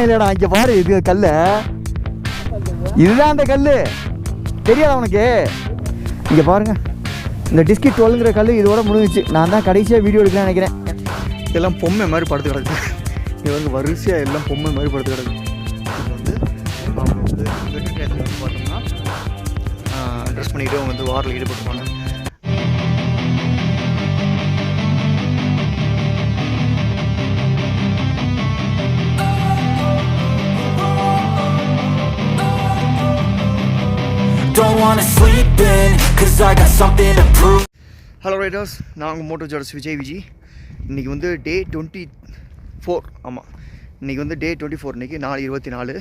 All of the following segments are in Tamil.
இல்லடா இங்கே பாரு இது கல் இதுதான் அந்த கல் தெரியாதா உனக்கு இங்கே பாருங்க இந்த டிஸ்ட்ரிக்ட் 12ங்கிற கல் இதோட முடிஞ்சிச்சு நான் தான் கடைசியாக வீடியோ எடுக்கலாம்னு நினைக்கிறேன் எல்லாம் பொம்மை மாதிரி படுத்து கிடக்கு இது வந்து வரிசையாக எல்லாம் பொம்மை மாதிரி படுத்து கிடக்கு இது வந்து வெட்டு டயத்தில் வந்து பார்த்தோம்னா ட்ரெஸ் பண்ணிவிட்டு அவங்க வந்து வாரில் ஈடுபட்டுருவாங்க Don't wanna sleep in, cause I got something to prove. Hello Riders நான் உங்கள் மோட்டோ ஜார்ஸ் விஜய் இன்றைக்கி வந்து டே 24 ஆமாம் இன்றைக்கி வந்து டே 24 இன்றைக்கி 4/24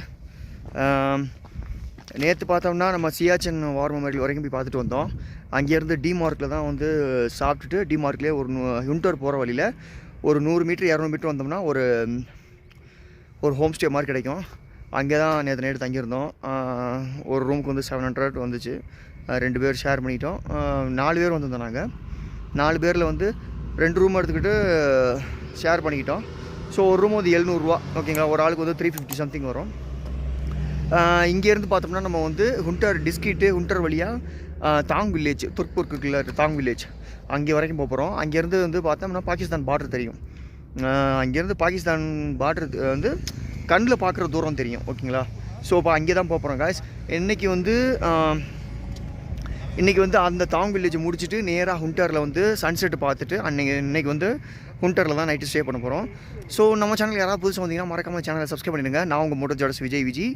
நேற்று பார்த்தோம்னா நம்ம சியாச்சன் வார் மெமோரியல் வரைக்கும் போய் பார்த்துட்டு வந்தோம் அங்கேருந்து டிமார்க்கில் தான் வந்து சாப்பிட்டுட்டு டிமார்க்லேயே ஒரு ஹுண்டர் போகிற வழியில் ஒரு 100 மீட்டர் 200 மீட்டர் வந்தோம்னா ஒரு ஹோம் ஸ்டே மாதிரி கிடைக்கும் அங்கே தான் நேற்று தங்கியிருந்தோம் ஒரு ரூமுக்கு வந்து 700 வந்துச்சு 2 பேர் ஷேர் பண்ணிட்டோம் 4 பேர் வந்திருந்தோம் நாங்கள் 4 பேரில் வந்து 2 ரூம் எடுத்துக்கிட்டு ஷேர் பண்ணிக்கிட்டோம் ஸோ ஒரு ரூம் வந்து 700 ஓகேங்களா ஒரு ஆளுக்கு வந்து 350 சம்திங் வரும் இங்கேருந்து பார்த்தோம்னா நம்ம வந்து ஹுண்டர் வழியாக தாங் வில்லேஜ் துர்க்பூர்க்குள்ள தாங் வில்லேஜ் அங்கே வரைக்கும் போகிறோம் அங்கேருந்து வந்து பார்த்தோம்னா பாகிஸ்தான் பார்டர் தெரியும் அங்கேருந்து பாகிஸ்தான் பார்டர் வந்து கண்ணில் பார்க்குற தூரம் தெரியும் ஓகேங்களா ஸோ இப்போ அங்கே தான் போகிறோம் காய்ஸ் இன்றைக்கி வந்து அந்த தாங் வில்லேஜ் முடிச்சுட்டு நேராக ஹுண்டரில் வந்து சன்செட் பார்த்துட்டு இன்றைக்கி வந்து ஹுண்டரில் தான் நைட்டு ஸ்டே பண்ண போகிறோம் ஸோ நம்ம சேனல் யாராவது புதுசாக வந்தீங்கன்னா மறக்காமல் சேனலை சப்ஸ்கிரைப் பண்ணிடுங்க நான் உங்கள் மோட்டோ ஜார்ஸ் விஜய்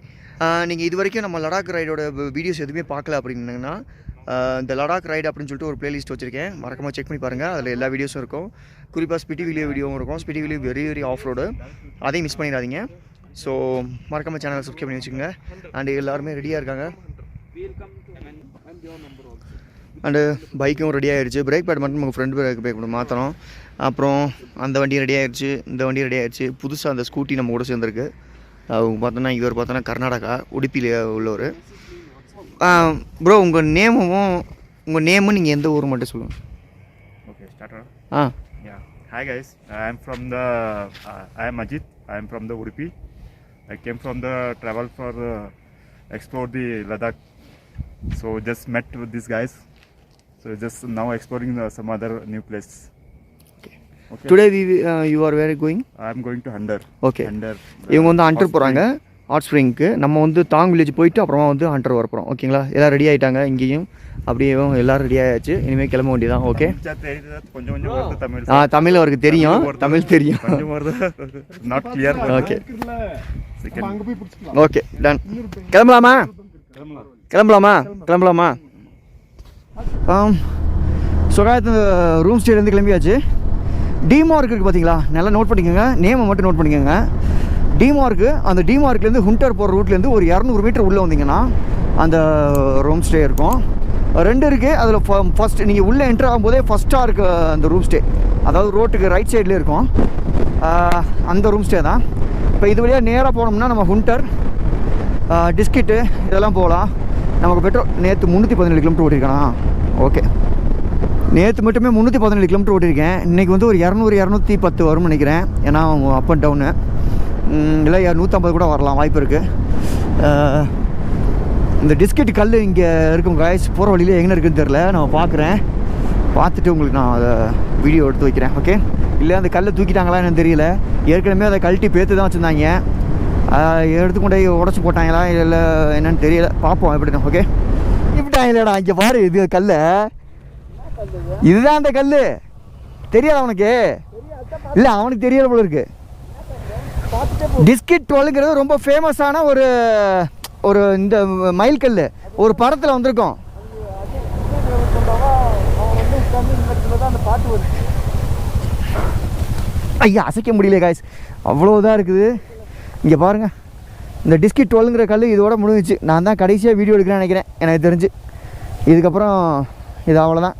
நீங்கள் இது வரைக்கும் நம்ம லடாக் ரைடோட வீடியோஸ் எதுவுமே பார்க்கல அப்படின்னா இந்த லடாக் ரைடு அப்படின்னு சொல்லிட்டு ஒரு பிளேலிஸ்ட் வச்சுருக்கேன் மறக்காமல் செக் பண்ணி பாருங்கள் அதில் எல்லா வீடியோஸும் இருக்கும் குறிப்பாக ஸ்பிட்டி வீடியோவும் இருக்கும் ஸ்பிட்டி வில்லியோ வெரி ஆஃப் ரோடு அதையும் மிஸ் பண்ணிடாதீங்க ஸோ மறக்காமல் சேனலை சப்ஸ்கிரைப் பண்ணி வச்சுக்கோங்க அண்டு எல்லாருமே ரெடியாக இருக்காங்க அண்டு பைக்கும் ரெடி ஆகிடுச்சு பிரேக் பேட் மட்டும் உங்கள் ஃப்ரெண்ட் பிரேக் மாற்றணும் அப்புறம் அந்த வண்டியும் ரெடி ஆகிடுச்சு இந்த வண்டியும் ரெடி ஆகிடுச்சு புதுசாக அந்த ஸ்கூட்டி நம்ம கூட சேர்ந்துருக்கு அவங்க பார்த்தோன்னா இவர் பார்த்தோன்னா கர்நாடகா உடுப்பியில் உள்ளவர் ப்ரோ உங்கள் நேமும் நீங்கள் எந்த ஊர் மட்டும் சொல்லுங்கள் Okay, starter. Ah Yeah. Hi guys, I am Ajit. I am from the Udupi. I came from the travel for explore the Ladakh. So just met with these guys. So just now exploring some other new place. Okay. Today you are where going I am going to Hundar. Okay Hundar. இவங்க வந்து ஹண்டர் போகிறாங்க ஹாட் ஸ்ப்ரிங்க்கு நம்ம வந்து தாங் வில்லேஜ் போயிட்டு அப்புறமா வந்து ஹண்டர் வர போகிறோம் ஓகேங்களா எல்லாம் ரெடி ஆகிட்டாங்க இங்கேயும் அப்படியே எல்லோரும் ரெடி ஆகிடுச்சு இனிமேல் கிளம்ப வேண்டியதான் ஓகே கொஞ்சம் வருது தமிழ். தமிழ் அவருக்கு தெரியும் தமிழ் தெரியும் கொஞ்சம் வருது not clear. Okay okay done கிளம்பலாமா சுகாயத்து ரூம் ஸ்டேலேருந்து கிளம்பியாச்சு டிமார்க் இருக்குது பார்த்தீங்களா நல்லா நோட் பண்ணிக்கோங்க நேமை மட்டும் நோட் பண்ணிக்கோங்க டிமார்க்கு அந்த டிமார்க்லேருந்து ஹுண்டர் போகிற ரூட்லேருந்து ஒரு 200 மீட்டர் உள்ளே வந்தீங்கன்னா அந்த ரூம் ஸ்டே இருக்கும் 2 இருக்குது அதில் ஃபஸ்ட் நீங்கள் உள்ளே என்ட்ரு ஆகும்போதே ஃபஸ்ட்டாக இருக்க அந்த ரூம் ஸ்டே அதாவது ரோட்டுக்கு ரைட் சைட்லேயே இருக்கும் அந்த ரூம் ஸ்டே தான் இப்போ இது வழியாக நேராக போனோம்னா நம்ம ஹுண்டர் டிஸ்கிட்டு இதெல்லாம் போகலாம் நமக்கு பெட்ரோல் நேற்று 317 கிலோமீட்டர் ஓட்டிருக்கேனா ஓகே நேற்று மட்டுமே 317 கிலோமீட்டர் ஓட்டியிருக்கேன் இன்றைக்கி வந்து ஒரு 200-210 வரும்னு நினைக்கிறேன் ஏன்னா அப் அண்ட் டவுனு இல்லை 150 கூட வரலாம் வாய்ப்பு இருக்குது இந்த டிஸ்கெட் கல் இங்கே இருக்கும் காய்ஸ் போகிற வழியில் எங்கே இருக்குதுன்னு தெரில நான் பார்த்துட்டு உங்களுக்கு நான் அதை வீடியோ எடுத்து வைக்கிறேன் ஓகே இல்லை அந்த கல்லை தூக்கிட்டாங்களா என்னன்னு தெரியல ஏற்கனவே அதை கழட்டி பேத்து தான் வச்சுருந்தாங்க எடுத்துக்கொண்டே உடச்சி போட்டாங்களா இல்லை என்னன்னு தெரியல பார்ப்போம் எப்படின்னா ஓகே இப்படிட்டாங்களேடா இங்கே பாரு இது கல் இதுதான் அந்த கல் தெரியாதா அவனுக்கு இல்லை அவனுக்கு தெரியல போல இருக்கு டிஸ்ட்ரிக்ட் 12ங்கிறது ரொம்ப ஃபேமஸான ஒரு இந்த மைல் கல் ஒரு படத்தில் வந்திருக்கோம் ஐயா அசைக்க முடியல காய்ஸ் அவ்வளோதான் இருக்குது இங்கே பாருங்கள் இந்த டிஸ்ட்ரிக்ட் 12ங்கிற கல் இதோட முடிஞ்சிச்சு நான் தான் கடைசியாக வீடியோ எடுக்கிறேன்னு நினைக்கிறேன் எனக்கு தெரிஞ்சு இதுக்கப்புறம் இது அவ்வளோதான்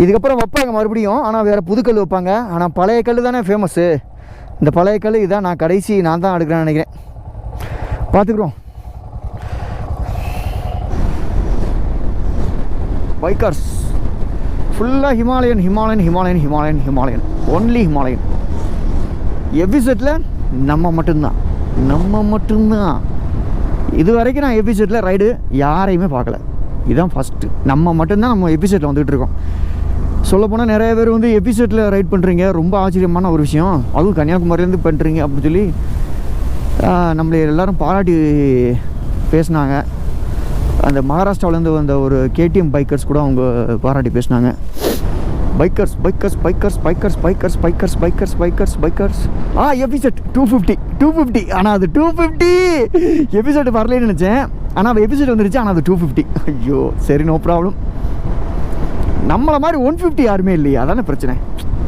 இதுக்கப்புறம் வைப்பாங்க மறுபடியும் ஆனால் வேறு புதுக்கல் வைப்பாங்க ஆனால் பழைய கல் தானே ஃபேமஸ்ஸு இந்த பழைய கல் இதுதான் நான் தான் எடுக்கிறேன்னு நினைக்கிறேன் பார்த்துக்குறோம் பைக்கர்ஸ் ஃபுல்லாக ஹிமாலயன் ஒன்லி ஹிமாலயன் எபிசோட்டில் நம்ம மட்டும்தான் நம்ம மட்டும்தான். இது வரைக்கும் நான் எபிசோடில் ரைடு யாரையுமே பார்க்கல. இதுதான் ஃபஸ்ட்டு. நம்ம மட்டும்தான் நம்ம எபிசோடில் வந்துகிட்டு இருக்கோம். சொல்லப்போனால் நிறைய பேர் வந்து எபிசோடில் ரைட் பண்ணுறீங்க, ரொம்ப ஆச்சரியமான ஒரு விஷயம். அதுவும் கன்னியாகுமரியிலேருந்து பண்ணுறீங்க அப்படின்னு சொல்லி நம்மளை எல்லோரும் பாராட்டி பேசினாங்க. அந்த மகாராஷ்டிராவிலேருந்து வந்த ஒரு கேடிஎம் பைக்கர்ஸ் கூட அவங்க பாராட்டி பேசினாங்க. Bikers episode 250. ஆனால் அது 250 எபிசோடு வரலன்னு நினச்சேன். ஆனால் அது எபிசோட் வந்துருச்சு. ஆனால் அது 250. ஐயோ சரி, நோ ப்ராப்ளம். நம்மளை மாதிரி 150 யாருமே இல்லையா, அதானே பிரச்சனை.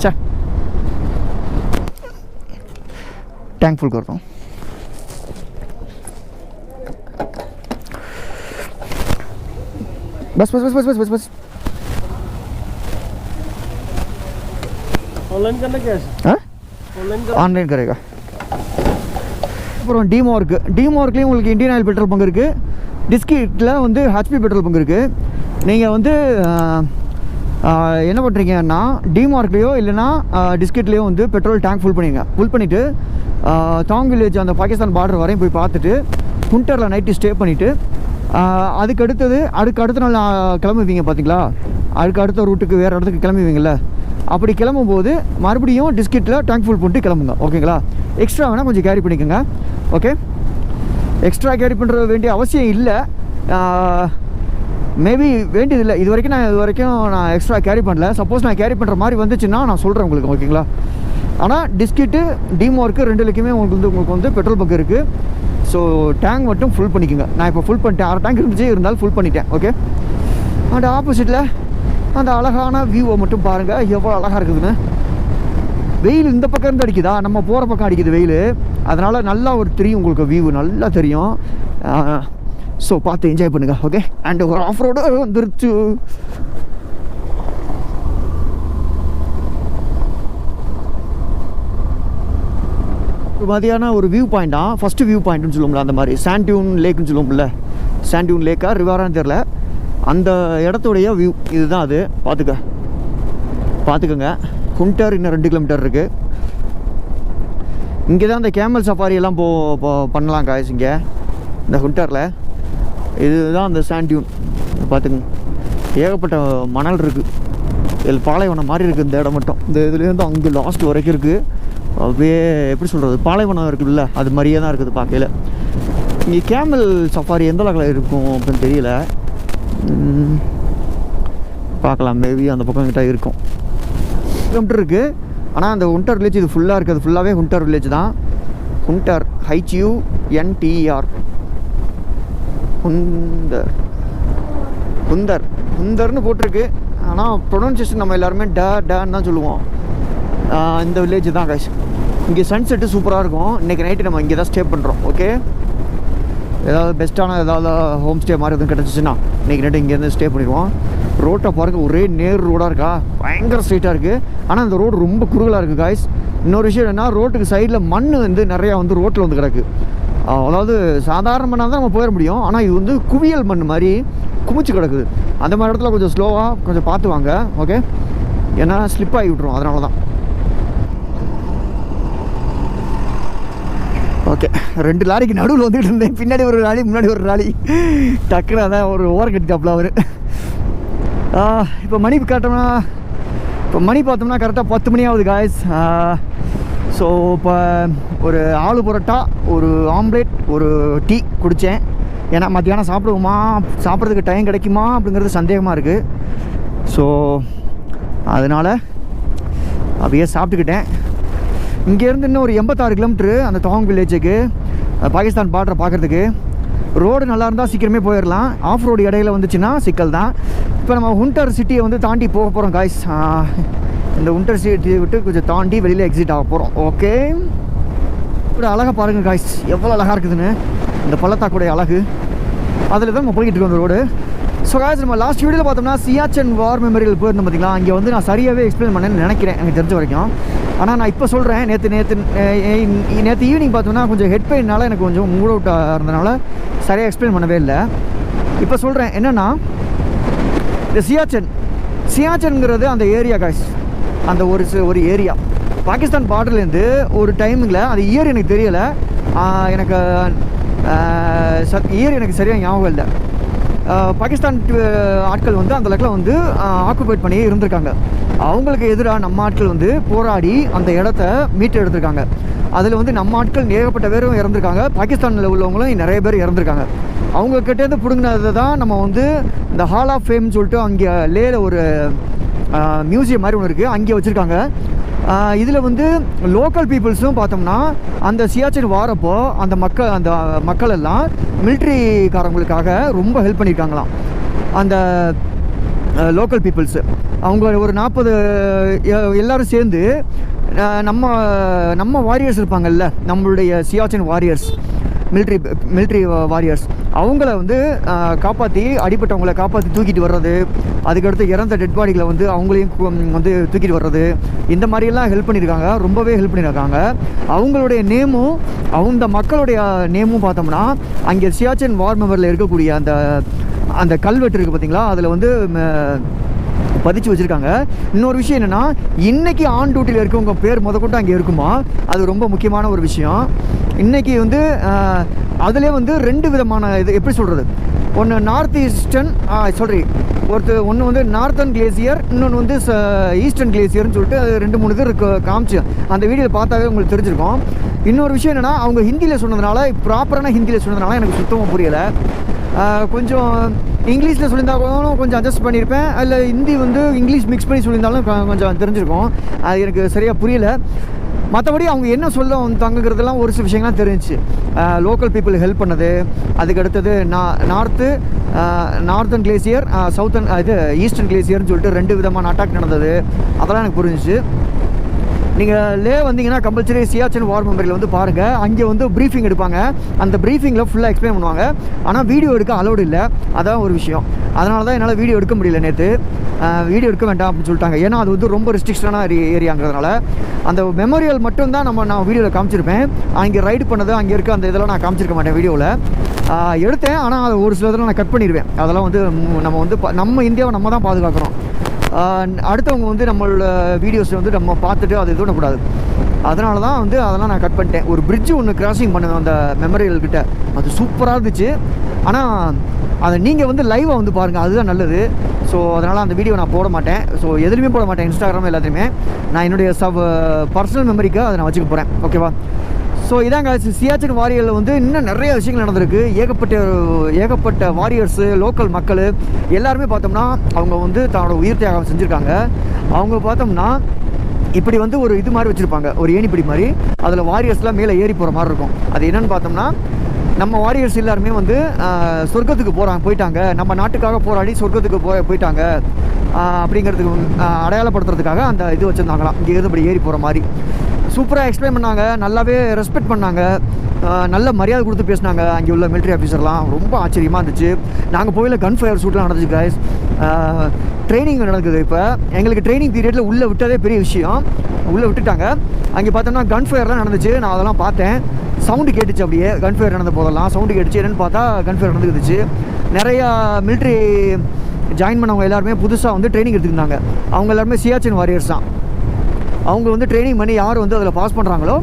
சே, टैंक फुल करता हूँ. बस बस बस बस बस बस बस. ऑनलाइन करना क्या है? ऑनलाइन करेगा. அப்புறம் டிமார்க்லேயும் உங்களுக்கு இந்தியன் ஆயில் பெட்ரோல் பங்கு இருக்குது. டிஸ்கிட்டில் வந்து ஹெச்பி பெட்ரோல் பங்கு இருக்குது. நீங்கள் வந்து என்ன பண்ணுறீங்கன்னா டிமார்க்லேயோ இல்லைனா டிஸ்கிட்லேயோ வந்து பெட்ரோல் டேங்க் ஃபுல் பண்ணிவிட்டு தாங் வில்லேஜ் அந்த பாகிஸ்தான் பார்டர் வரையும் போய் பார்த்துட்டு ஹுண்டரில் நைட்டு ஸ்டே பண்ணிவிட்டு அதுக்கு அடுத்த நாள் கிளம்புவீங்க பார்த்தீங்களா. அதுக்கு அடுத்த ரூட்டுக்கு வேறு இடத்துக்கு கிளம்புவீங்கள. அப்படி கிளம்பும்போது மறுபடியும் டிஸ்கிட்டில் டேங்க் ஃபுல் பண்ணிட்டு கிளம்புங்க. ஓகேங்களா? எக்ஸ்ட்ரா வேணால் கொஞ்சம் கேரி பண்ணிக்கோங்க. ஓகே, எக்ஸ்ட்ரா கேரி பண்ணுற வேண்டிய அவசியம் இல்லை. மேபி வேண்டியதில்லை. இது வரைக்கும் நான் எக்ஸ்ட்ரா கேரி பண்ணல. சப்போஸ் நான் கேரி பண்ணுற மாதிரி வந்துச்சுன்னா நான் சொல்கிறேன் உங்களுக்கு. ஓகேங்களா? ஆனால் டிஸ்கிட்டு டிமார்க்கு ரெண்டுலேயுமே உங்களுக்கு வந்து பெட்ரோல் பங்க் இருக்குது. ஸோ டேங்க் மட்டும் ஃபுல் பண்ணிக்கோங்க. நான் இப்போ ஃபுல் பண்ணிட்டேன். 6 டேங்க் இருந்துச்சு, இருந்தாலும் ஃபுல் பண்ணிட்டேன். ஓகே, அண்ட் ஆப்போசிட்டில் அந்த அழகான வியூவை மட்டும் பாருங்கள், எவ்வளோ அழகாக இருக்குதுன்னு. வெயில் இந்த பக்கம் இருந்து அடிக்குதா, நம்ம போகிற பக்கம் அடிக்குது வெயில். அதனால் நல்லா ஒரு தெரியும் உங்களுக்கு, வியூ நல்லா தெரியும். ஸோ பார்த்து என்ஜாய் பண்ணுங்கள். ஓகே, அண்ட் ஒரு ஆஃப் ரோடு வந்துருச்சு. மாதிரியான ஒரு வியூ பாயிண்டா, ஃபஸ்ட்டு வியூ பாயிண்ட்னு சொல்லுவோம்ல, அந்த மாதிரி சாண்டியூன் லேக்குன்னு சொல்லுவோம்ல. சாண்டியூன் லேக்கா ரிவரான்னு தெரில. அந்த இடத்துடைய வியூ இதுதான். அது பார்த்துக்கோங்க. ஹுண்டர் இன்னும் 2 கிலோமீட்டர் இருக்குது. இங்கே தான் இந்த கேமல் சஃபாரி எல்லாம் பண்ணலாம் காய்ஸ். இங்கே இந்த ஹுண்டரில் இதுதான் அந்த சாண்டியூன். பார்த்துக்குங்க, ஏகப்பட்ட மணல் இருக்குது. இதில் பாலைவனம் மாதிரி இருக்குது இந்த இடம் மட்டும். இந்த இதுலேருந்து அங்கே லாஸ்ட் வரைக்கும் இருக்குது. அப்படியே எப்படி சொல்கிறது, பாலைவனம் இருக்குதுல்ல, அது மாதிரியே தான் இருக்குது பார்க்கையில். இங்கே கேமல் சஃபாரி எந்த அளவுக்கு இருக்கும் அப்படின்னு தெரியல. பார்க்கலாம், மேபி அந்த பக்கம் கிட்ட இருக்கும். கிலோமீட்டர் இருக்குது. ஆனால் அந்த ஹுண்டர் வில்லேஜ் இது ஃபுல்லாக இருக்குது. ஃபுல்லாகவே ஹுண்டர் வில்லேஜ் தான். ஹுண்டர் HUNTER ஹுந்தர்னு போட்டிருக்கு. ஆனால் ப்ரொனன்சியேஷன் நம்ம எல்லாருமே டான்னு தான் சொல்லுவோம். இந்த வில்லேஜ் தான் கைஸ். இங்கே சன்செட்டு சூப்பராக இருக்கும். இன்றைக்கி நைட்டு நம்ம இங்கே தான் ஸ்டே பண்ணுறோம். ஓகே, ஏதாவது பெஸ்ட்டான ஏதாவது ஹோம் ஸ்டே மாதிரி எதுவும் கிடச்சிச்சின்னா இன்றைக்கி நைட்டு இங்கேருந்து ஸ்டே பண்ணிடுவோம். ரோட்டை பாருங்கள், ஒரே நேர் ரோடாக இருக்கா, பயங்கர ஸ்ட்ரைட்டாக இருக்குது. ஆனால் அந்த ரோடு ரொம்ப குறுகலாக இருக்குது காய்ஸ். இன்னொரு விஷயம் என்னென்னா, ரோட்டுக்கு சைடில் மண் வந்து நிறையா வந்து ரோட்டில் வந்து கிடக்கு. அதாவது சாதாரண மண்ணாக தான் நம்ம போயிட முடியும். ஆனால் இது வந்து குவியல் மண் மாதிரி குமிச்சு கிடக்குது. அந்த மாதிரி இடத்துல கொஞ்சம் ஸ்லோவாக கொஞ்சம் பார்த்து வாங்க. ஓகே, ஏன்னா ஸ்லிப் ஆகி விட்ருவோம். அதனால தான். ஓகே, 2 லாரிக்கு நடுவில் வந்துக்கிட்டு இருந்தேன். பின்னாடி ஒரு லாரி, முன்னாடி ஒரு லாரி. டக்குன்னு அதான் ஒரு ஓவர் கட்டிட்டாப்ல அவர். இப்போ மணி பார்த்தோம்னா கரெக்டாக 10 மணி ஆகுது காய்ஸ். ஸோ இப்போ ஒரு ஆலு பரோட்டா, ஒரு ஆம்லேட், ஒரு டீ குடித்தேன். ஏன்னா மத்தியானம் சாப்பிட்றதுக்கு டைம் கிடைக்குமா அப்படிங்கிறது சந்தேகமாக இருக்குது. ஸோ அதனால் அப்படியே சாப்பிட்டுக்கிட்டேன். இங்கேருந்து இன்னும் ஒரு 86 கிலோமீட்ரு அந்த தாங் வில்லேஜுக்கு, பாகிஸ்தான் பார்டரை பார்க்குறதுக்கு. ரோடு நல்லா இருந்தால் சீக்கிரமே போயிடலாம். ஆஃப் ரோடு இடையில வந்துச்சுன்னா சிக்கல் தான். இப்போ நம்ம ஹுண்டர் சிட்டியை வந்து தாண்டி போக போகிறோம் காய்ஸ். இந்த ஹுண்டர் சிட்டியை விட்டு கொஞ்சம் தாண்டி வெளியில் எக்ஸிட் ஆக போகிறோம். ஓகே, இப்படி அழகாக பாருங்கள் காய்ஸ், எவ்வளோ அழகாக இருக்குதுன்னு. இந்த பள்ளத்தாக்குடைய அழகு அதில் தான் நம்ம போய்கிட்டு இருக்கோம் அந்த ரோடு. ஸோ காய்ஸ், நம்ம லாஸ்ட் வீடியோவில் பார்த்தோம்னா சியாச்சன் வார் மெமோரியல் போயிருந்தோம் பார்த்தீங்களா. அங்கே வந்து நான் சரியாகவே எக்ஸ்பிளைன் பண்ணேன்னு நினைக்கிறேன் எனக்கு தெரிஞ்ச வரைக்கும். ஆனால் நான் இப்போ சொல்கிறேன், நேற்று ஈவினிங் பார்த்தோம்னா கொஞ்சம் ஹெட் பெயினால் எனக்கு கொஞ்சம் மூட் அவுட்டாக இருந்தனால சரியாக எக்ஸ்பிளைன் பண்ணவே இல்லை. இப்போ சொல்கிறேன் என்னென்னா, இந்த சியாச்சன்ங்கிறது அந்த ஏரியா காய்ஸ். அந்த ஒரு ஏரியா பாகிஸ்தான் பார்டர்லேருந்து ஒரு டைமிங்கில் அது இயர் எனக்கு தெரியலை, எனக்கு இயர் எனக்கு சரியாக ஞாபகம் இல்லை. பாகிஸ்தான் ஆட்கள் வந்து அந்த இடத்துல வந்து ஆக்குபைட் பண்ணி இருந்திருக்காங்க. அவங்களுக்கு எதிராக நம்ம ஆட்கள் வந்து போராடி அந்த இடத்த மீட்டு எடுத்திருக்காங்க. அதில் வந்து நம்ம ஆட்கள் ஏகப்பட்ட பேரும் இறந்துருக்காங்க, பாகிஸ்தானில் உள்ளவங்களும் நிறைய பேர் இறந்துருக்காங்க. அவங்கக்கிட்டேருந்து பிடுங்கினதை தான் நம்ம வந்து இந்த ஹால் ஆஃப் ஃபேம்னு சொல்லிட்டு அங்கே லேல ஒரு மியூசியம் மாதிரி ஒன்று இருக்குது, அங்கே வச்சுருக்காங்க. இதில் வந்து லோக்கல் பீப்புள்ஸும் பார்த்தோம்னா அந்த சியாச்சின் வாரப்போ அந்த மக்கள் எல்லாம் மிலிட்ரிக்காரங்களுக்காக ரொம்ப ஹெல்ப் பண்ணியிருக்காங்களாம். அந்த லோக்கல் பீப்புள்ஸு அவங்க ஒரு 40 எல்லோரும் சேர்ந்து நம்ம வாரியர்ஸ் இருப்பாங்கல்ல, நம்மளுடைய சியாச்சின் வாரியர்ஸ், மிலிட்ரி வாரியர்ஸ், அவங்கள வந்து காப்பாற்றி அடிப்பட்டவங்களை காப்பாற்றி தூக்கிட்டு வர்றது, அதுக்கடுத்து இறந்த டெட் பாடிகளை வந்து அவங்களையும் வந்து தூக்கிட்டு வர்றது, இந்த மாதிரியெல்லாம் ஹெல்ப் பண்ணியிருக்காங்க, ரொம்பவே ஹெல்ப் பண்ணியிருக்காங்க. அவங்களுடைய நேமும் அந்த மக்களுடைய நேமும் பார்த்தோம்னா அங்கே சியாச்சின் வார் மெமரில் இருக்கக்கூடிய அந்த கல்வெட்டு இருக்குது பார்த்தீங்களா, அதில் வந்து பதிச்சு வச்சுருக்காங்க. இன்னொரு விஷயம் என்னென்னா, இன்றைக்கி ஆன் டியூட்டியில் இருக்கவங்க பேர் முதற்கொண்டு அங்கே இருக்குமா, அது ரொம்ப முக்கியமான ஒரு விஷயம். இன்றைக்கி வந்து அதிலே வந்து 2 விதமான இது எப்படி சொல்கிறது, ஒன்று நார்த் ஈஸ்டர்ன் ஒன்று வந்து நார்த்தன் கிளேசியர், இன்னொன்று வந்து ஈஸ்டர்ன் கிளேசியர்னு சொல்லிட்டு அது 2-3 இது காமிச்சு அந்த வீடியோவில் பார்த்தாவே உங்களுக்கு தெரிஞ்சிருக்கும். இன்னொரு விஷயம் என்னென்னா, அவங்க ஹிந்தியில் சொன்னதுனால, ப்ராப்பரான ஹிந்தியில் சொன்னதுனால எனக்கு சுத்தமாக புரியலை. கொஞ்சம் இங்கிலீஷில் சொல்லியிருந்தாலும் கொஞ்சம் அட்ஜஸ்ட் பண்ணியிருப்பேன், அதில் ஹிந்தி வந்து இங்கிலீஷ் மிக்ஸ் பண்ணி சொல்லியிருந்தாலும் கொஞ்சம் தெரிஞ்சிருக்கும். அது எனக்கு சரியாக புரியலை. மற்றபடி அவங்க என்ன சொல்ல தங்குறதெல்லாம் ஒரு சில விஷயங்கள்லாம் தெரிஞ்சிச்சு. லோக்கல் பீப்புள் ஹெல்ப் பண்ணது, அதுக்கு அடுத்தது நார்த்தன் கிளேசியர், ஈஸ்டர்ன் கிளேசியர்னு சொல்லிட்டு 2 விதமான அட்டாக் நடந்தது, அதெல்லாம் எனக்கு புரிஞ்சிச்சு. நீங்கள் லே வந்தீங்கன்னா கம்பல்சரி சியாச்சின் வார் மெமரியில் வந்து பாருங்கள், அங்கே வந்து ப்ரீஃபிங் எடுப்பாங்க. அந்த ப்ரீஃபிங்கில் ஃபுல்லாக எக்ஸ்பிளைன் பண்ணுவாங்க. ஆனால் வீடியோ எடுக்க அலோடு இல்லை, அதான் ஒரு விஷயம். அதனால தான் என்னால் வீடியோ எடுக்க முடியல நேற்று. வீடியோ எடுக்க வேண்டாம் அப்படின்னு சொல்லிட்டாங்க, ஏன்னா அது வந்து ரொம்ப ரெஸ்ட்ரிக்ஷனான ஏரியாங்கிறதுனால. அந்த மெமோரியல் மட்டும்தான் நான் வீடியோவில் காமிச்சிருப்பேன். அங்கே ரைடு பண்ணது, அங்கே இருக்க அந்த இதெல்லாம் நான் காமிச்சிருக்க மாட்டேன் வீடியோவில். எடுத்தேன், ஆனால் அது ஒரு சில இதெல்லாம் நான் கட் பண்ணிடுவேன். அதெல்லாம் வந்து நம்ம இந்தியாவை நம்ம தான் பாதுகாக்கிறோம். அடுத்தவங்க வந்து நம்மளோட வீடியோஸை வந்து நம்ம பார்த்துட்டு அது இது பண்ணக்கூடாது. அதனால தான் வந்து அதெல்லாம் நான் கட் பண்ணிட்டேன். ஒரு பிரிட்ஜு ஒன்று கிராசிங் பண்ணுவேன் அந்த மெமரியல்கிட்ட, அது சூப்பராக இருந்துச்சு. ஆனால் அதை நீங்கள் வந்து லைவாக வந்து பாருங்கள், அதுதான் நல்லது. ஸோ அதனால் அந்த வீடியோ நான் போட மாட்டேன். ஸோ எதுலையுமே போட மாட்டேன், இன்ஸ்டாகிராம் எல்லாத்தையுமே. நான் என்னுடைய பர்சனல் மெமரிக்காக அதை நான் வச்சுக்க போகிறேன், ஓகேவா? ஸோ இதாங்க சியாச்சின் வாரியரில் வந்து இன்னும் நிறைய விஷயங்கள் நடந்திருக்கு. ஏகப்பட்ட வாரியர்ஸு, லோக்கல் மக்கள் எல்லாருமே பார்த்தோம்னா அவங்க வந்து தன்னோட உயிர் தியாகம் செஞ்சுருக்காங்க. அவங்க பார்த்தோம்னா இப்படி வந்து ஒரு இது மாதிரி வச்சுருப்பாங்க, ஒரு ஏணிப்படி மாதிரி. அதில் வாரியர்ஸ்லாம் மேலே ஏறி போகிற மாதிரி இருக்கும். அது என்னென்னு பார்த்தோம்னா, நம்ம வாரியர்ஸ் எல்லாருமே வந்து சொர்க்கத்துக்கு போயிட்டாங்க, நம்ம நாட்டுக்காக போராடி சொர்க்கத்துக்கு போயிட்டாங்க அப்படிங்கிறதுக்கு அடையாளப்படுத்துறதுக்காக அந்த இது வச்சுருந்தாங்களாம். இங்கே இருந்து இப்படி ஏறி போகிற மாதிரி சூப்பராக எக்ஸ்பிளைன் பண்ணாங்க, நல்லாவே ரெஸ்பெக்ட் பண்ணாங்க, நல்ல மரியாதை கொடுத்து பேசினாங்க. அங்கே உள்ள மிலிட்ரி ஆஃபீஸர்லாம் ரொம்ப ஆச்சரியமாக இருந்துச்சு. நாங்கள் போயில கன் ஃபயர் ஷூட்லாம் நடந்துச்சு கைஸ். ட்ரைனிங் நடக்குது. இப்போ எங்களுக்கு ட்ரைனிங் பீரியடில் உள்ளே விட்டதே பெரிய விஷயம். உள்ளே விட்டுட்டாங்க. அங்கே பார்த்தோம்னா கன் ஃபயர்லாம் நடந்துச்சு. நான் அதெல்லாம் பார்த்தேன், சவுண்டு கேட்டுச்சு. அப்படியே கன் ஃபயர் நடந்த போதெல்லாம் சவுண்டு கேட்டுச்சு. என்னென்னு பார்த்தா கன் ஃபயர் நடந்துக்குதுச்சு. நிறையா மிலிட்ரி ஜாயின் பண்ணவங்க எல்லாருமே புதுசாக வந்து ட்ரைனிங் எடுத்துக்கிட்டாங்க. அவங்க எல்லாருமே சியாச்சின் வாரியர்ஸ் தான். அவங்க வந்து ட்ரைனிங் பண்ணி யார் வந்து அதில் பாஸ் பண்ணுறாங்களோ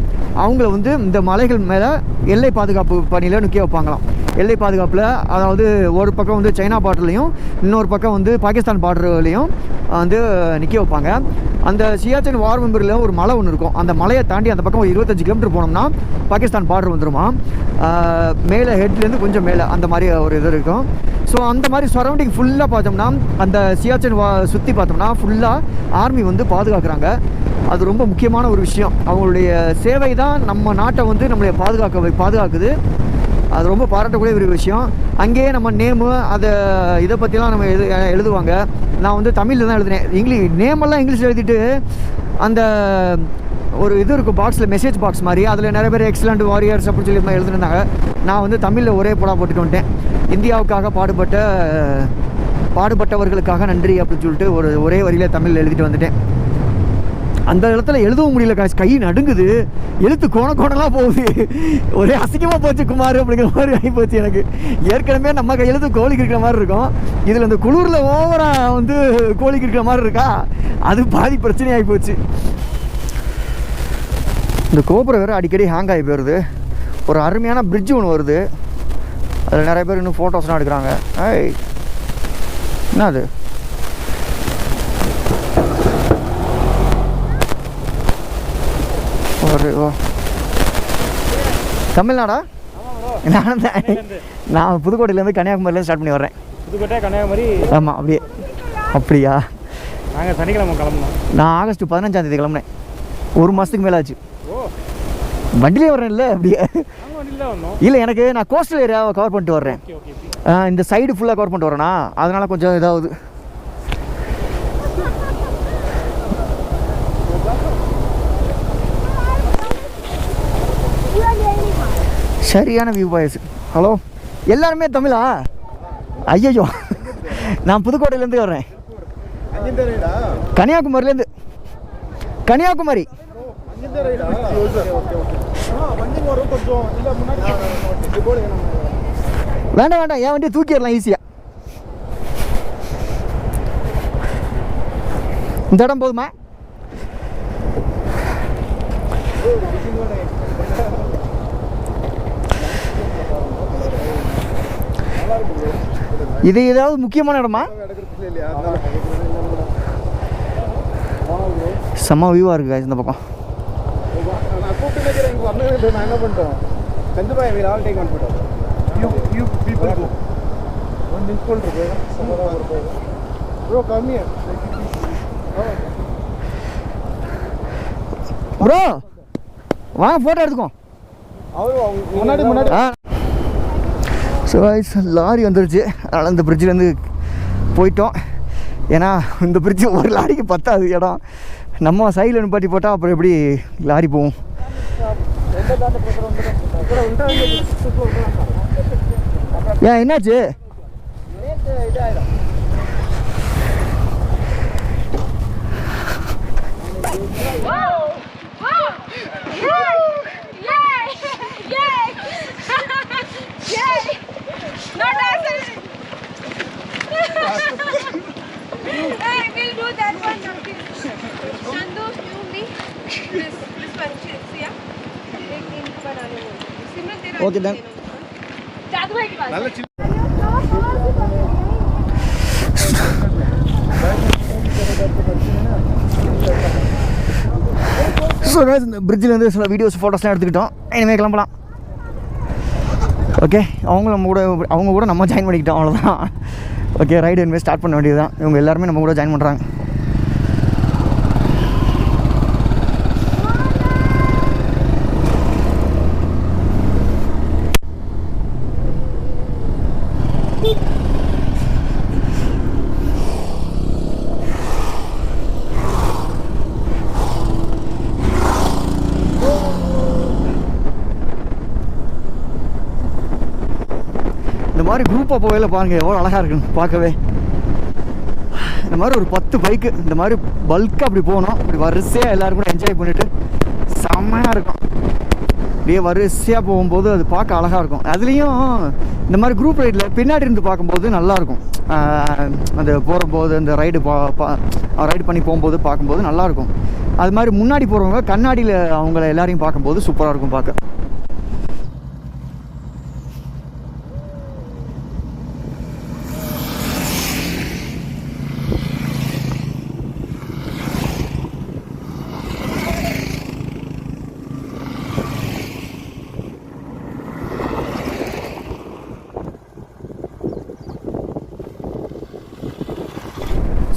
அவங்கள வந்து இந்த மலைகள் மேலே எல்லை பாதுகாப்பு பணியில் நிற்க வைப்பாங்களாம். எல்லை பாதுகாப்பில், அதாவது ஒரு பக்கம் வந்து சைனா பார்டர்லையும் இன்னொரு பக்கம் வந்து பாகிஸ்தான் பார்டர்லையும் வந்து நிற்க வைப்பாங்க. அந்த சியாச்சின் வார் மெமரியில் ஒரு மலை ஒன்று இருக்கும். அந்த மலையை தாண்டி அந்த பக்கம் ஒரு 25 கிலோமீட்டர் போனோம்னா பாகிஸ்தான் பார்டர் வந்துருமா. மேலே ஹெட்லேருந்து கொஞ்சம் மேலே அந்த மாதிரி ஒரு இது இருக்கும். ஸோ அந்த மாதிரி சரௌண்டிங் ஃபுல்லாக பார்த்தோம்னா அந்த சியாச்சின் சுற்றி பார்த்தோம்னா ஃபுல்லாக ஆர்மி வந்து பாதுகாக்கிறாங்க. அது ரொம்ப முக்கியமான ஒரு விஷயம். அவங்களுடைய சேவை தான் நம்ம நாட்டை வந்து நம்மளை பாதுகாக்குது. அது ரொம்ப பாராட்டக்கூடிய ஒரு விஷயம். அங்கேயே நம்ம நேமு இதை பற்றிலாம் நம்ம எழுதுவாங்க. நான் வந்து தமிழில் தான் எழுதினேன். நேமெல்லாம் இங்கிலீஷில் எழுதிட்டு அந்த ஒரு இது இருக்கும் பாக்ஸில், மெசேஜ் பாக்ஸ் மாதிரி, அதில் நிறைய பேர் எக்ஸலண்ட் வாரியர்ஸ் அப்படின்னு சொல்லி எழுதுனாங்க. நான் வந்து தமிழில் ஒரே போட்டுட்டு வந்துட்டேன். இந்தியாவுக்காக பாடுபட்டவர்களுக்காக நன்றி அப்படின்னு சொல்லிட்டு ஒரே வரியில் தமிழில் எழுதிட்டு வந்துட்டேன். அந்த இடத்துல எழுதவும் முடியல காசு, கை நடுங்குது, எழுத்து கோணலாம் போகுது. ஒரே அசிங்கமாக போச்சு குமார் அப்படிங்கிற மாதிரி ஆகி போச்சு எனக்கு. ஏற்கனவே நம்ம எழுத்து கோழிக்கு இருக்கிற மாதிரி இருக்கும், இதில் இந்த குளிரில் ஓவராக வந்து கோழிக்கு இருக்கிற மாதிரி இருக்கா, அது பாதி பிரச்சனையாகி போச்சு. இந்த கோபுரம் வேறு அடிக்கடி ஹேங் ஆகி போயிடுது. ஒரு அருமையான பிரிட்ஜ் ஒன்று வருது, அதில் நிறைய பேர் இன்னும் ஃபோட்டோஸ்லாம் எடுக்கிறாங்க. ஏய் என்ன அது? ஒரு தமிழ்நாடா? நான் புதுக்கோட்டையிலேருந்து கன்னியாகுமரியிலேருந்து ஸ்டார்ட் பண்ணி வர்றேன். புதுக்கோட்டை கன்னியாகுமரி? ஆமாம். அப்படியா? நாங்கள் சனிக்கிழமை கிளம்புனோம். நான் ஆகஸ்ட் 15ஆம் தேதி கிளம்புனேன். ஒரு மாதத்துக்கு மேலே ஆச்சு. ஓ, வண்டியிலே வர்றேன். இல்லை அப்படியே வந்தோம். இல்லை, எனக்கு நான் கோஸ்டல் ஏரியாவை கவர் பண்ணிட்டு வர்றேன். இந்த சைடு ஃபுல்லாக கவர் பண்ணிட்டு வரேன்னா அதனால் கொஞ்சம் இதாகுது. சரியான வியூ பாய்ஸ். ஹலோ, எல்லாருமே தமிழா? ஐயோ, நான் புதுக்கோட்டையிலேருந்து வர்றேன். கன்னியாகுமரியிலேருந்து. கன்னியாகுமரி. வேண்டாம் வேண்டாம், என் வண்டியை தூக்கிடலாம் ஈஸியாக. இந்த இடம் போதுமா? இது ஏதாவது முக்கியமான இடமா? செம்ம வியூவாக இருக்குது இந்த பக்கம். ப்ரோ வாங்க ஃபோட்டோ எடுத்துக்கோ. ஸோ லாரி வந்துருச்சு, அதனால் இந்த பிரிட்ஜிலேருந்து போயிட்டோம். ஏன்னா இந்த பிரிட்ஜு ஒரு லாரிக்கு பத்தாது இடம். நம்ம சைடில் நிப்பாட்டி போட்டால் அப்புறம் எப்படி லாரி போகும்? ஏன் என்னாச்சு? Hey, we'll do that one now. Chandu, you me. This one, yeah. एक दिन बनाने वो. सिमरन तेरा. Okay, done. जादू भाई की बात. ஸோ இந்த பிரிட்ஜிலேருந்து சில வீடியோஸ் ஃபோட்டோஸ்லாம் எடுத்துக்கிட்டோம். இனிமேல் கிளம்பலாம். ஓகே, அவங்க கூட நம்ம ஜாயின் பண்ணிக்கிட்டோம், அவ்வளோதான். ஓகே, ரைடு இனிமேல் ஸ்டார்ட் பண்ண வேண்டியது தான். இவங்க எல்லாருமே நம்ம கூட ஜாயின் பண்ணுறாங்க. இந்த மாதிரி குரூப்பாக போகல பாருங்கள் எவ்வளோ அழகாக இருக்குன்னு பார்க்கவே. இந்த மாதிரி ஒரு 10 பைக்கு இந்த மாதிரி பல்காக அப்படி போகணும். அப்படி வரிசையாக எல்லோரும் கூட என்ஜாய் பண்ணிவிட்டு செம்மையாக இருக்கும். அப்படியே வரிசையாக போகும்போது அது பார்க்க அழகாக இருக்கும். அதுலேயும் இந்த மாதிரி குரூப் ரைடில் பின்னாடி இருந்து பார்க்கும்போது நல்லாயிருக்கும். அந்த போகும்போது அந்த ரைடு ரைடு பண்ணி போகும்போது பார்க்கும்போது நல்லாயிருக்கும். அது மாதிரி முன்னாடி போகிறவங்க கண்ணாடியில் அவங்கள எல்லாரையும் பார்க்கும்போது சூப்பராக இருக்கும் பார்க்க.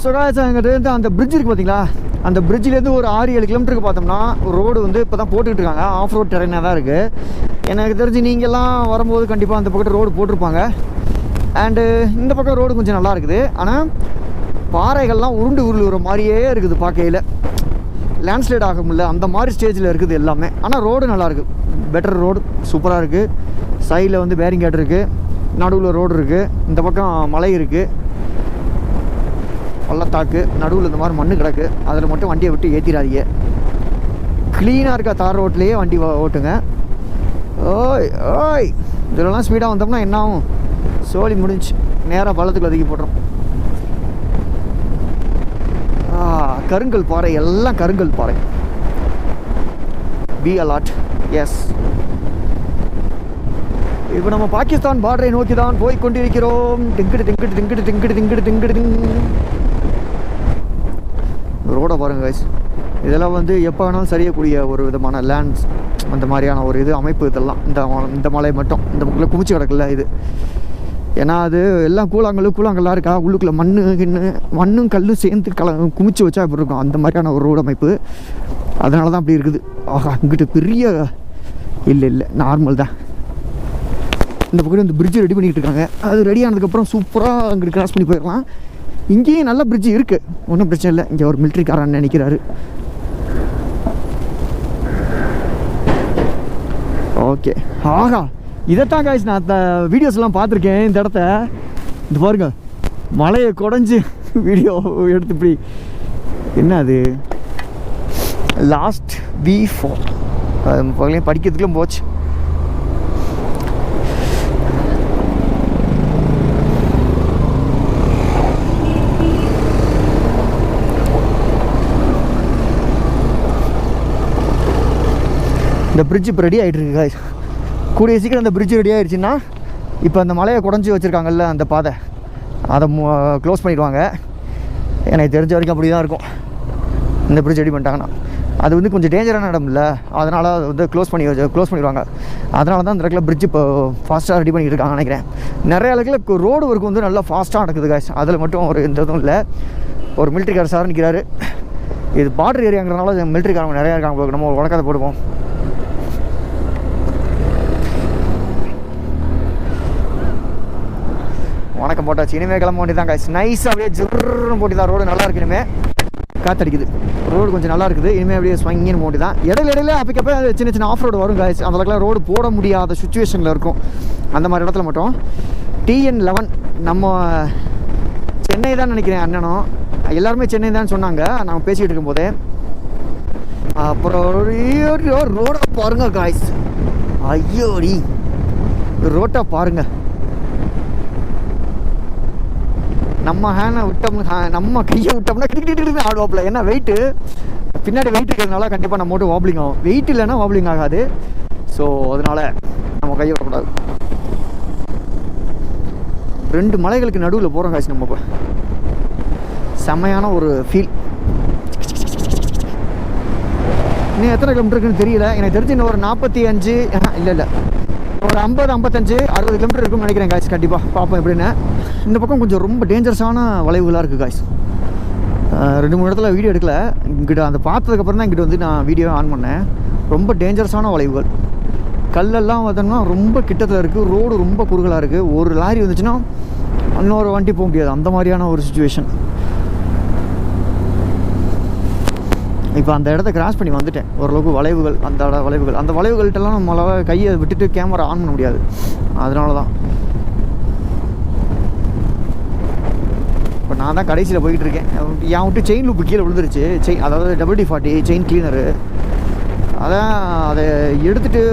ஸோ அங்கிட்ட அந்த பிரிட்ஜ் இருக்குது பார்த்தீங்களா? அந்த பிரிட்ஜிலேருந்து ஒரு 6-7 கிலோமீட்டருக்கு பார்த்தோம்னா ரோடு வந்து இப்போ தான் போட்டுக்கிட்டு இருக்காங்க. ஆஃப் ரோட் டெரெயினாக தான் இருக்குது. எனக்கு தெரிஞ்சு நீங்கள்லாம் வரும்போது கண்டிப்பாக அந்த பக்கம் ரோடு போட்டிருப்பாங்க. அண்டு இந்த பக்கம் ரோடு கொஞ்சம் நல்லா இருக்குது. ஆனால் பாறைகள்லாம் உருண்டு உருளுற மாதிரியே இருக்குது பார்க்கையில். லேண்ட்ஸ்லைட் ஆக முடியல அந்த மாதிரி ஸ்டேஜில் இருக்குது எல்லாமே. ஆனால் ரோடு நல்லாயிருக்கு, பெட்டர் ரோடு, சூப்பராக இருக்குது. சைடில் வந்து பேரிங் கேட் இருக்குது, நடுவில் ரோடு இருக்குது, இந்த பக்கம் மலை இருக்குது, பள்ளத்தாக்கு, நடுவில் இந்த மாதிரி மண்ணு கிடக்கு. அதில் மட்டும் வண்டியை விட்டு ஏற்றிடாதீங்க. க்ளீனாக இருக்க தார் ரோட்லேயே வண்டி ஓட்டுங்க. ஓய் ஓய், இதெல்லாம் ஸ்பீடாக வந்தோம்னா என்ன ஆகும்? சோழி முடிஞ்சு நேராக பள்ளத்துக்கு ஒதுக்கி போட்டுரும். கருங்கல் பாறை, எல்லாம் கருங்கல் பாறை. B allot. எஸ், இப்போ நம்ம பாகிஸ்தான் பார்டரை நோக்கி தான் போய் கொண்டிருக்கிறோம். ரோடை பாருங்க கைஸ். இதெல்லாம் வந்து எப்போ வேணாலும் சரியக்கூடிய ஒரு விதமான லேண்ட்ஸ், அந்த மாதிரியான ஒரு இது அமைப்பு. இதெல்லாம் இந்த மலை மட்டும் இந்த பக்கத்தில் குமிச்சு கிடக்குல்ல இது. ஏன்னா அது எல்லாம் கூழாங்கல்லாம் இருக்கா, உள்ளுக்குள்ளே மண்ணும் கல்லும் சேர்ந்து குமிச்சு வச்சா இப்படி இருக்கும். அந்த மாதிரியான ஒரு ரோடு அமைப்பு. அதனால தான் அப்படி இருக்குது. ஆஹா, இங்கிட்ட பெரிய இல்லை நார்மல் தான். இந்த பக்கம் இந்த பிரிட்ஜ் ரெடி பண்ணிக்கிட்டு இருக்காங்க. அது ரெடி ஆனதுக்கப்புறம் சூப்பராக அங்கிட்டு கிராஸ் பண்ணி போயிடலாம். இங்கேயும் நல்ல பிரிட்ஜ் இருக்குது, ஒன்றும் பிரச்சனை இல்லை. இங்கே ஒரு மிலிட்ரிக்காரன் நினைக்கிறாரு. ஓகே, ஆகா, இதைத்தான் காய்ச்சி நான் அந்த வீடியோஸ்லாம் பார்த்துருக்கேன். இந்த இடத்த இது பாருங்க, மலையை குடஞ்சி வீடியோ எடுத்து இப்படி. என்ன அது, லாஸ்ட் V4 படிக்கிறதுக்குலாம் போச்சு. இந்த பிரிட்ஜ் இப்போ ரெடி ஆகிட்டு இருக்கு காய்ஸ். கூடிய சீக்கிரம் அந்த பிரிட்ஜ் ரெடி ஆகிடுச்சின்னா இப்போ அந்த மலையை குடஞ்சி வச்சுருக்காங்கல்ல அந்த பாதை, அதை க்ளோஸ் பண்ணிடுவாங்க. எனக்கு தெரிஞ்ச வரைக்கும் அப்படி தான் இருக்கும். இந்த பிரிட்ஜ் ரெடி பண்ணிட்டாங்கன்னா அது வந்து கொஞ்சம் டேஞ்சரான இடம் இல்லை, அதனால் அதை வந்து க்ளோஸ் பண்ணிடுவாங்க. அதனால தான் இந்த இடத்துல பிரிட்ஜ் இப்போ ஃபாஸ்ட்டாக ரெடி பண்ணிட்டு இருக்காங்க நினைக்கிறேன். நிறைய இடத்துல ரோடு ஒர்க் வந்து நல்லா ஃபாஸ்ட்டாக நடக்குது காய்ஸ். அதில் மட்டும் ஒரு இந்த இதுவும் இல்லை. ஒரு மிலிட்ரிக்காரர் சார் நிற்கிறாரு. இது பார்டர் ஏரியாங்கிறதுனால மிலிட்ரிக்காரங்க நிறையா இருக்காங்க. நம்ம ஒரு வழக்கத்தை போடுவோம். வணக்கம் போட்டாச்சு. இனிமேல் கிளம்ப வேண்டி தான் காய்ச்சி. நைஸாக அப்படியே ஜிர்னு போட்டி தான். ரோடு நல்லா இருக்கு. இனிமேல் காற்றடிக்குது, ரோடு கொஞ்சம் நல்லா இருக்குது. இனிமேல் அப்படியே ஸ்வங்கின்னு போட்டி தான். இடையில அப்பக்கப்போ சின்ன ஆஃப் ரோடு வரும் காய்ச்சி. அதெல்லாம் ரோடு போட முடியாத சுச்சுவேஷனில் இருக்கும். அந்த மாதிரி இடத்துல மட்டும் TN11 நம்ம சென்னை தான் நினைக்கிறேன். அண்ணனும் எல்லாருமே சென்னை தான் சொன்னாங்க நாங்கள் பேசிக்கிட்டு இருக்கும்போதே. அப்புறம் ரோடை பாருங்க காய்ஸ். ஐயோடி, ரோட்டை பாருங்க. நம்ம ஹேனை விட்டோம்னா, நம்ம கையை விட்டோம்னா கிட்ட ஆடுவாப்பில். ஏன்னா வெயிட்டு பின்னாடி வெயிட் இருக்கிறதுனால கண்டிப்பாக நம்ம மட்டும் வாப்ளிங் ஆகும். வெயிட் இல்லைன்னா வாப்ளிங் ஆகாது. ஸோ அதனால் நம்ம கையை விடக்கூடாது. 2 மலைகளுக்கு நடுவில் போகிறோம் காய்ச்சி. நம்ம இப்போ செம்மையான ஒரு ஃபீல். இன்னும் எத்தனை கிலோமீட்டருக்குன்னு தெரியல. எனக்கு தெரிஞ்சு இன்னும் ஒரு 45 இல்லை ஒரு 50, 55, 60 கிலோமீட்டர் இருக்குன்னு நினைக்கிறேன் காய்ச்சி. கண்டிப்பாக பார்ப்போம் எப்படின்னு. இந்த பக்கம் கொஞ்சம் ரொம்ப டேஞ்சரஸான வளைவுகளாக இருக்குது காய்ஸ். 2-3 இடத்துல வீடியோ எடுக்கல. இங்கிட்ட அந்த பார்த்ததுக்கப்புறம் தான் இங்கிட்ட வந்து நான் வீடியோ ஆன் பண்ணேன். ரொம்ப டேஞ்சரஸான வளைவுகள். கல்லெல்லாம் பார்த்தோம்னா ரொம்ப கிட்டத்தில் இருக்குது. ரோடு ரொம்ப குறுகலாக இருக்குது. ஒரு லாரி வந்துச்சுன்னா இன்னொரு வண்டி போக முடியாது. அந்த மாதிரியான ஒரு சுச்சுவேஷன். இப்போ அந்த இடத்த கிராஸ் பண்ணி வந்துட்டேன். ஓரளவுக்கு வளைவுகள், அந்த வளைவுகள்கிட்டலாம் நம்மளால் கையை விட்டுட்டு கேமரா ஆன் பண்ண முடியாது. அதனால தான் இப்போ நான் தான் கடைசியில் போய்கிட்டு இருக்கேன். என் விட்டு செயின் லூப்பு கீழே விழுந்துருச்சு. அதாவது WD-40 செயின் கிளீனரு. அதான் அதை எடுத்துகிட்டு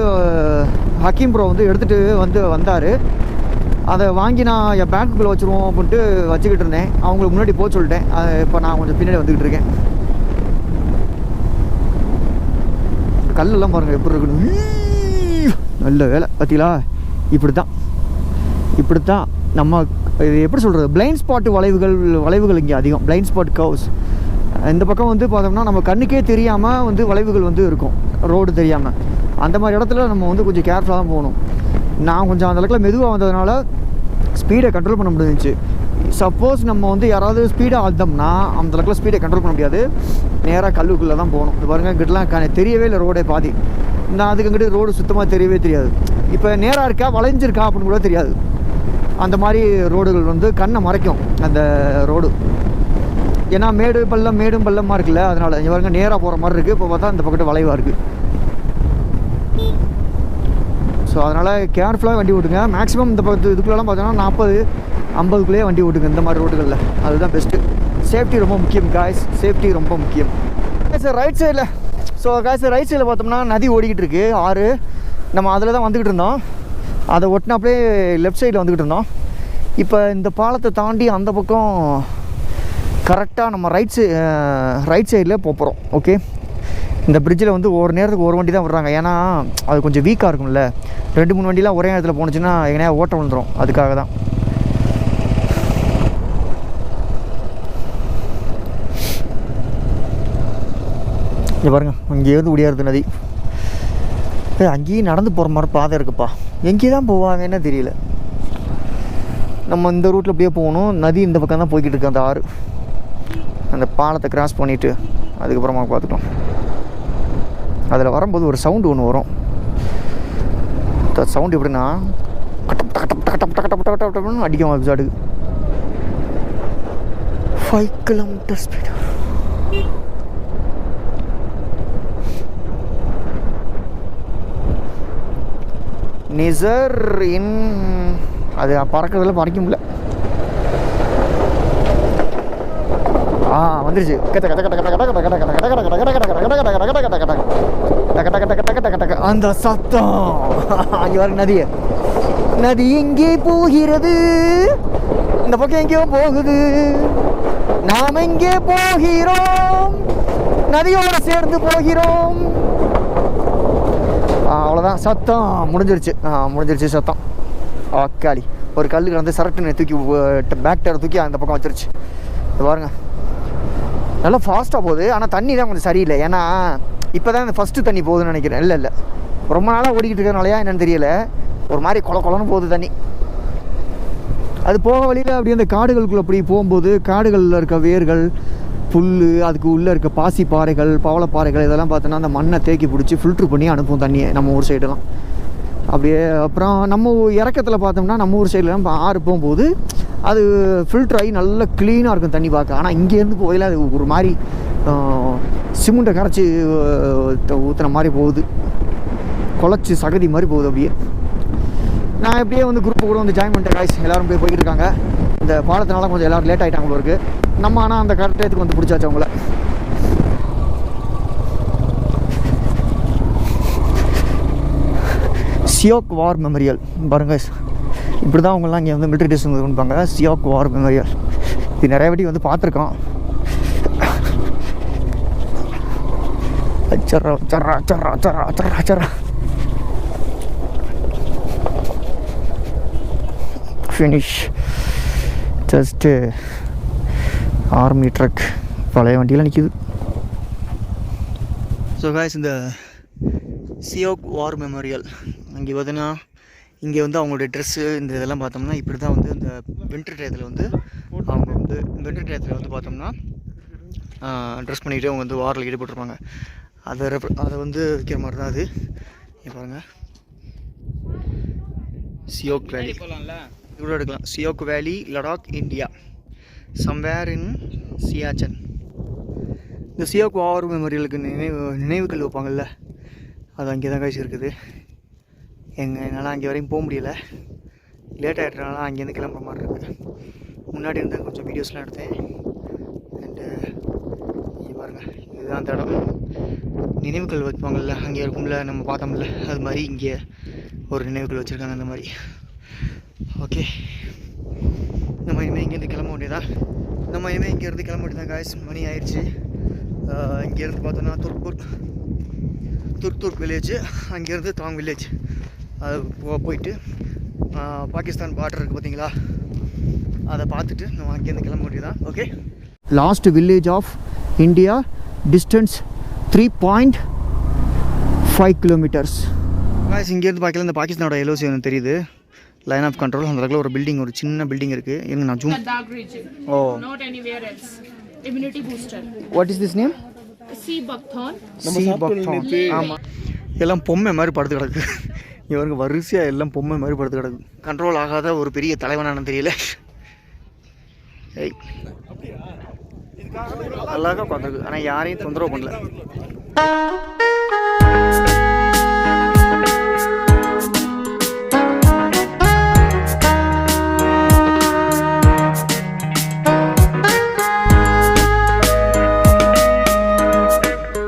ஹக்கீம் ப்ரோ வந்து எடுத்துகிட்டு வந்தார். அதை வாங்கி நான் என் பேக்குக்குள்ளே வச்சுருவோம் அப்படின்ட்டு வச்சுக்கிட்டு இருந்தேன். அவங்களுக்கு முன்னாடி போக சொல்லிட்டேன். இப்போ நான் கொஞ்சம் பின்னாடி வந்துக்கிட்டு இருக்கேன். கல்லெல்லாம் பாருங்கள் எப்படி இருக்குன்னு. நல்ல வேலை பார்த்தீங்களா. இப்படி தான் நம்ம இது எப்படி சொல்கிறது, பிளைண்ட் ஸ்பாட் வளைவுகள் இங்கே அதிகம். Blind spot curves. இந்த பக்கம் வந்து பார்த்தோம்னா நம்ம கண்ணுக்கே தெரியாமல் வந்து வளைவுகள் வந்து இருக்கும், ரோடு தெரியாமல். அந்த மாதிரி இடத்துல நம்ம வந்து கொஞ்சம் கேர்ஃபுல்லாக தான் போகணும். நான் கொஞ்சம் அந்த இடத்துல மெதுவாக வந்ததுனால ஸ்பீடை கண்ட்ரோல் பண்ண முடிஞ்சிச்சு. சப்போஸ் நம்ம வந்து யாராவது ஸ்பீடாக ஆழ்ந்தோம்னா அந்த இடத்துல ஸ்பீடை கண்ட்ரோல் பண்ண முடியாது. நேராக கல்லுக்குள்ளே தான் போகணும். இது பாருங்கள், இங்கிட்டலாம் தெரியவே இல்லை ரோடே பாதி. நான் அதுக்கு இங்கிட்டு ரோடு சுத்தமாக தெரியவே தெரியாது. இப்போ நேராக இருக்கா வளைஞ்சிருக்கா அப்படின்னு கூட தெரியாது. அந்த மாதிரி ரோடுகள் வந்து கண்ணை மறைக்கும் அந்த ரோடு. ஏன்னா மேடும் பள்ளமாக இருக்குல்ல, அதனால் இங்கே பாருங்க நேராக போகிற மாதிரி இருக்குது. இப்போ பார்த்தா இந்த பக்கத்து வளைவாக இருக்குது. ஸோ அதனால் கேர்ஃபுல்லாக வண்டி ஓட்டுங்க. மேக்ஸிமம் இந்த இதுக்குள்ளெல்லாம் பார்த்தோன்னா 40, 50க்குள்ளேயே வண்டி ஓட்டுங்க இந்த மாதிரி ரோடுகளில். அதுதான் பெஸ்ட்டு. சேஃப்டி ரொம்ப முக்கியம் காய்ஸ். சேஃப்டி ரொம்ப முக்கியம். சார் ரைட் சைடில். ஸோ காய்ஸ் ரைட் சைடில் பார்த்தோம்னா நதி ஓடிக்கிட்டு இருக்குது, ஆறு. நம்ம அதில் தான் வந்துக்கிட்டு இருந்தோம். அதை ஒட்டினாப்லே லெஃப்ட் சைடில் வந்துக்கிட்டு இருந்தோம். இப்போ இந்த பாலத்தை தாண்டி அந்த பக்கம் கரெக்டாக நம்ம ரைட் சைடில் போகிறோம். ஓகே, இந்த பிரிட்ஜில் வந்து ஒரு நேரத்துக்கு ஒரு வண்டி தான் விடுறாங்க. ஏன்னா அது கொஞ்சம் வீக்காக இருக்கும்ல. 2-3 வண்டிலாம் ஒரே நேரத்தில் போணுச்சுன்னா எங்கேயா ஓட்டம் விழுந்துடும். அதுக்காக தான். இங்கே பாருங்கள், அங்கேயிருந்து ஒடியாருது நதி. அங்கேயும் நடந்து போகிற மாதிரி பாதை இருக்குப்பா. எங்கே தான் போவாங்கன்னு தெரியல. நம்ம இந்த ரூட்டில் அப்படியே போகணும். நதி இந்த பக்கம் தான் போய்கிட்டு இருக்கு. அந்த ஆறு, அந்த பாலத்தை கிராஸ் பண்ணிவிட்டு அதுக்கப்புறமா பார்த்துட்டோம். அதில் வரும்போது ஒரு சவுண்டு ஒன்று வரும். அந்த சவுண்டு எப்படின்னா கட்டப்பட்டு அடிக்கும். எபிசாடு 5 கிலோமீட்டர் ஸ்பீடு. நிசர் இன் அது பறக்கிறதுல பறக்க முடியல. வந்துருச்சு. அந்த சத்தம் அங்கே வர நதி. நதி எங்கே போகிறது? இந்த பக்கம் எங்கேயோ போகுது. நாம் எங்கே போகிறோம்? நதியோடு சேர்ந்து போகிறோம். அவ்வளோதான், சத்தம் முடிஞ்சிருச்சு. முடிஞ்சிருச்சு சத்தம். அக்காளி ஒரு கல் கிடந்து சரட்டுன்னு தூக்கி பேக் டயரை தூக்கி அந்த பக்கம் வச்சிருச்சு. இது பாருங்க, நல்லா ஃபாஸ்ட்டாக போகுது. ஆனால் தண்ணி தான் கொஞ்சம் சரியில்லை. ஏன்னா இப்போ தான் இந்த ஃபஸ்ட்டு தண்ணி போகுதுன்னு நினைக்கிறேன். இல்லை ரொம்ப நாளாக ஓடிக்கிட்டு இருக்கிறனாலையா என்னென்னு தெரியல, ஒரு மாதிரி கொலன்னு போகுது தண்ணி. அது போக வழியில் அப்படியே அந்த காடுகளுக்குள்ளே அப்படி போகும்போது காடுகளில் இருக்க வேர்கள், புல், அதுக்கு உள்ளே இருக்க பாசி பாறைகள், பவளப்பாறைகள் இதெல்லாம் பார்த்தோன்னா அந்த மண்ணை தேக்கி பிடிச்சி ஃபில்ட்ரு பண்ணி அனுப்பும் தண்ணியை நம்ம ஊர் சைடெல்லாம். அப்படியே அப்புறம் நம்ம இறக்கத்தில் பார்த்தோம்னா நம்ம ஊர் சைட்லாம் ஆறு போகும்போது அது ஃபில்டர் ஆகி நல்லா க்ளீனாக இருக்கும் தண்ணி பார்க்க. ஆனால் இங்கேருந்து போயில அது ஒரு மாதிரி சிமெண்ட்டை கரைச்சி ஊற்றுன மாதிரி போகுது. குழச்சி சகதி மாதிரி போகுது அப்படியே. நான் எப்படியே வந்து குரூப்பை கூட வந்து ஜாயின் பண்ணிட்டேன் காய்ஸ். எல்லோரும் போய்கிட்டு இருக்காங்க. இந்த பாலத்தினால கொஞ்சம் எல்லோரும் லேட் ஆகிட்டாங்க போல இருக்குது. நம்ம ஆனால் அந்த கரெக்ட் டயத்துக்கு வந்து பிடிச்சாச்சு அவங்கள. சியோக் வார் மெமோரியல் பாருங்க. இப்படி தான் அவங்களாம் இங்கே வந்து மிலிட்ரி டேஸ் வந்து கொடுப்பாங்க. சியோக் வார் மெமோரியல் இது நிறைய வாட்டி வந்து பார்த்துருக்கோம். சர்ரா சர்ரா சர்ரா சர்ரா சர்ரா சர்ரா ஃபினிஷ். ஜஸ்ட்டு ஆர்மி ட்ரக் பழைய வண்டியில் நிற்கிது. ஸோ காய்ஸ், இந்த சியோக் வார் மெமோரியல் அங்கே பார்த்தீங்கன்னா இங்கே வந்து அவங்களுடைய ட்ரெஸ்ஸு இந்த இதெல்லாம் பார்த்தோம்னா இப்படி தான் வந்து இந்த வின்டர் டயத்தில் வந்து அவங்க வந்து வின்டர் டயத்தில் வந்து பார்த்தோம்னா ட்ரெஸ் பண்ணிக்கிட்டு அவங்க வந்து வாரில் ஈடுபட்டிருப்பாங்க. அதை வந்து வைக்கிற மாதிரி தான் அது. இங்கே பாருங்கள், சியோக் வேலி கூட எடுக்கலாம். சியோக் வேலி, Ladakh, India, somewhere in Siachen. இந்த சியோக் வார் மெமோரியலுக்கு நினைவுகள் வைப்பாங்கள்ல, அது அங்கே தான் காய்ச்சி இருக்குது. என்னால் அங்கே வரையும் போக முடியல, லேட் ஆகிட்டனால அங்கேருந்து கிளம்புற மாதிரி இருக்குது. முன்னாடி இருந்தால் கொஞ்சம் வீடியோஸ்லாம் எடுத்தேன். அண்டு இங்கே பாருங்கள், இதுதான் அந்த இடம். நினைவுகள் வைப்பாங்கள்ல, அங்கே இருக்கும்ல, நம்ம பார்த்தோம்ல, அது மாதிரி இங்கே ஒரு நினைவுகள் வச்சுருக்காங்க அந்த மாதிரி. ஓகே, நம்ம இனிமேல் இங்கேருந்து கிளம்ப வேண்டியதான். கிளம்ப வேண்டியதான் காய்ஸ். மணி ஆயிடுச்சு. இங்கேருந்து பார்த்தோன்னா துர்க் வில்லேஜ், அங்கேருந்து தாங் வில்லேஜ், அது போயிட்டு பாகிஸ்தான் பார்டர் இருக்குது பார்த்தீங்களா, அதை பார்த்துட்டு நம்ம அங்கேருந்து கிளம்ப வேண்டியதான். Okay, last village of India, distance 3.5 kilometres. Guys, இங்கேருந்து பார்க்கல இந்த பாகிஸ்தானோட எல்ஓசி ஒன்று தெரியுது, லைன் ஆஃப் கண்ட்ரோல். அந்த இடத்துல ஒரு பில்டிங், ஒரு சின்ன பில்டிங் இருக்குது. இருங்க நான் zoom. Oh, not anywhere else. Immunity booster. What is this name? Sea buckthorn. ஆமாம், எல்லாம் பொம்மை மாதிரி படுத்து கிடக்கு. இவருக்கு வரிசையாக எல்லாம் பொம்மை மாதிரி படுத்து கிடக்கு. கண்ட்ரோல் ஆகாத ஒரு பெரிய தலைவனானு தெரியல. அழகாக பார்த்துருக்கு, ஆனால் யாரையும் தொந்தரவு பண்ணல.